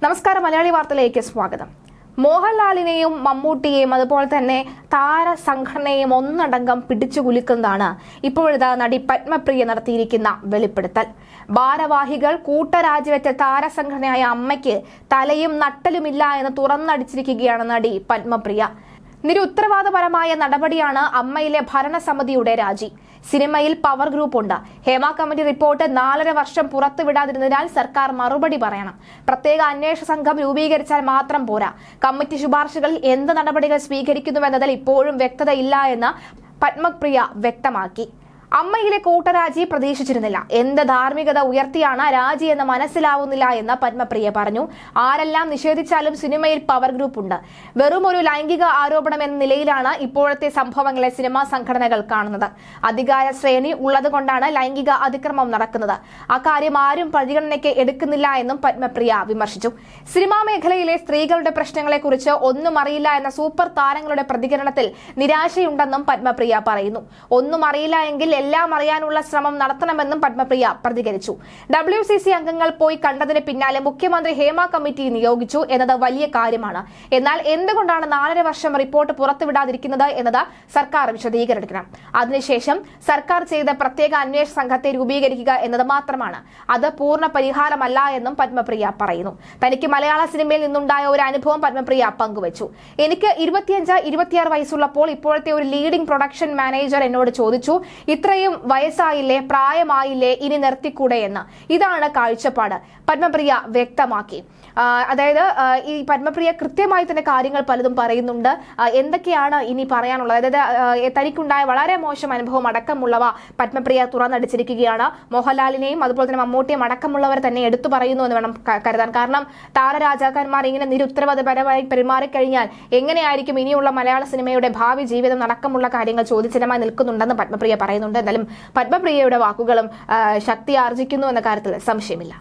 നമസ്കാരം, മലയാളി വാർത്തയിലേക്ക് സ്വാഗതം. മോഹൻലാലിനെയും മമ്മൂട്ടിയെയും അതുപോലെ തന്നെ താരസംഘടനയെയും ഒന്നടങ്കം പിടിച്ചുകുലുക്കുന്നതാണ് ഇപ്പോഴത്തെ നടി പത്മപ്രിയ നടത്തിയിരിക്കുന്ന വെളിപ്പെടുത്തൽ. ഭാരവാഹികൾ കൂട്ടരാജിവെച്ച താരസംഘടനയായ അമ്മയ്ക്ക് തലയും നട്ടലുമില്ല എന്ന് തുറന്നടിച്ചിരിക്കുകയാണ് നടി പത്മപ്രിയ. നിരുത്തരവാദപരമായ നടപടിയാണ് അമ്മയിലെ ഭരണസമിതിയുടെ രാജി. സിനിമയിൽ പവർ ഗ്രൂപ്പ് ഉണ്ട്. ഹേമ കമ്മിറ്റി റിപ്പോർട്ട് 4.5 വർഷം പുറത്തുവിടാതിരുന്നതിനാൽ സർക്കാർ മറുപടി പറയണം. പ്രത്യേക അന്വേഷണ സംഘം രൂപീകരിച്ചാൽ മാത്രം പോരാ. കമ്മിറ്റി ശുപാർശകളിൽ എന്ത് നടപടികൾ സ്വീകരിക്കുന്നുവെന്നതിൽ ഇപ്പോഴും വ്യക്തതയില്ല എന്ന് പത്മപ്രിയ വ്യക്തമാക്കി. അമ്മയിലെ കൂട്ടരാജി പ്രതീക്ഷിച്ചിരുന്നില്ല. എന്ത് ധാർമ്മികത ഉയർത്തിയാണ് രാജി എന്ന് മനസ്സിലാവുന്നില്ല എന്ന് പത്മപ്രിയ പറഞ്ഞു. ആരെല്ലാം നിഷേധിച്ചാലും സിനിമയിൽ പവർ ഗ്രൂപ്പ് ഉണ്ട്. വെറും ഒരു ലൈംഗിക ആരോപണം എന്ന നിലയിലാണ് ഇപ്പോഴത്തെ സംഭവങ്ങളെ സിനിമാ സംഘടനകൾ കാണുന്നത്. അധികാര ശ്രേണി ഉള്ളതുകൊണ്ടാണ് ലൈംഗിക അതിക്രമം നടക്കുന്നത്. അക്കാര്യം ആരും പരിഗണനയ്ക്ക് എടുക്കുന്നില്ല എന്നും പത്മപ്രിയ വിമർശിച്ചു. സിനിമാ മേഖലയിലെ സ്ത്രീകളുടെ പ്രശ്നങ്ങളെക്കുറിച്ച് ഒന്നും അറിയില്ല എന്ന സൂപ്പർ താരങ്ങളുടെ പ്രതികരണത്തിൽ നിരാശയുണ്ടെന്നും പത്മപ്രിയ പറയുന്നു. ഒന്നും അറിയില്ല എങ്കിൽ എല്ലാം അറിയാനുള്ള ശ്രമം നടത്തണമെന്നും പത്മപ്രിയ പ്രതികരിച്ചു. WCC അംഗങ്ങൾ പോയി കണ്ടതിന് പിന്നാലെ മുഖ്യമന്ത്രി ഹേമ കമ്മിറ്റി നിയോഗിച്ചു എന്നത് വലിയ കാര്യമാണ്. എന്നാൽ എന്തുകൊണ്ടാണ് 4.5 വർഷം റിപ്പോർട്ട് പുറത്തുവിടാതിരിക്കുന്നത് എന്നത് സർക്കാർ വിശദീകരിക്കണം. അതിനുശേഷം സർക്കാർ ചെയ്ത പ്രത്യേക അന്വേഷണ സംഘത്തെ രൂപീകരിക്കുക എന്നത് മാത്രമാണ്. അത് പൂർണ്ണ പരിഹാരമല്ല എന്നും പത്മപ്രിയ പറയുന്നു. തനിക്ക് മലയാള സിനിമയിൽ നിന്നുണ്ടായ ഒരു അനുഭവം പത്മപ്രിയ പങ്കുവച്ചു. എനിക്ക് 25-26 വയസ്സുള്ളപ്പോൾ ഇപ്പോഴത്തെ ഒരു ലീഡിംഗ് പ്രൊഡക്ഷൻ മാനേജർ എന്നോട് ചോദിച്ചു, ഇത്രയും വയസ്സായില്ലേ, പ്രായമായില്ലേ, ഇനി നിർത്തിക്കൂടെ എന്ന്. ഇതാണ് കാഴ്ചപ്പാട്, പത്മപ്രിയ വ്യക്തമാക്കി. അതായത് ഈ പത്മപ്രിയ കൃത്യമായി തന്നെ കാര്യങ്ങൾ പലതും പറയുന്നുണ്ട്. എന്തൊക്കെയാണ് ഇനി പറയാനുള്ളത്, അതായത് തനിക്കുണ്ടായ വളരെ മോശം അനുഭവം അടക്കമുള്ളവ പത്മപ്രിയ തുറന്നടിച്ചിരിക്കുകയാണ്. മോഹൻലാലിനെയും അതുപോലെ തന്നെ മമ്മൂട്ടിയും അടക്കമുള്ളവർ തന്നെ എടുത്തു പറയുന്നു എന്ന് വേണം കരുതാൻ. കാരണം താരരാജാക്കന്മാർ ഇങ്ങനെ നിരുത്തരവാദപരമായി പെരുമാറിക്കഴിഞ്ഞാൽ എങ്ങനെയായിരിക്കും ഇനിയുള്ള മലയാള സിനിമയുടെ ഭാവി ജീവിതം അടക്കമുള്ള കാര്യങ്ങൾ ചോദ്യചിഹ്നമായി നിൽക്കുന്നുണ്ടെന്ന് പത്മപ്രിയ പറയുന്നുണ്ട്. എന്തായാലും പത്മപ്രിയയുടെ വാക്കുകളും ശക്തി ആർജിക്കുന്നു എന്ന കാര്യത്തിൽ സംശയമില്ല.